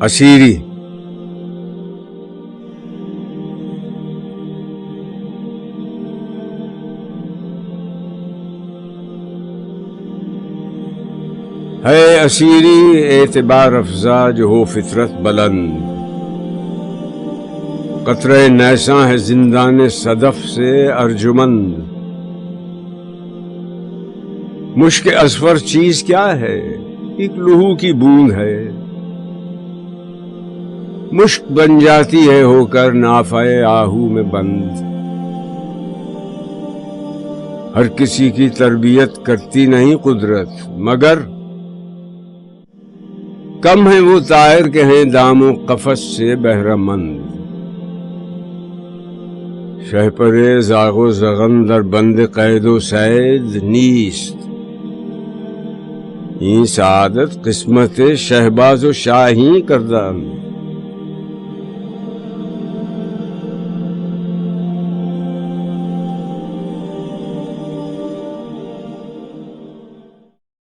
اسیری ہے اسیری اعتبار افزا جو ہو فطرت بلند، قطرہ نیساں ہے زندان صدف سے ارجمند۔ مشک اصفر چیز کیا ہے؟ ایک لہو کی بوند ہے، مشک بن جاتی ہے ہو کر نافع آہو میں بند۔ ہر کسی کی تربیت کرتی نہیں قدرت، مگر کم ہے وہ طائر کے ہیں دام و قفس سے بہرہ مند۔ شہپر زاغ و زغن در بند قید و صید نیست، این سعادت قسمت شہباز و شاہین کردند۔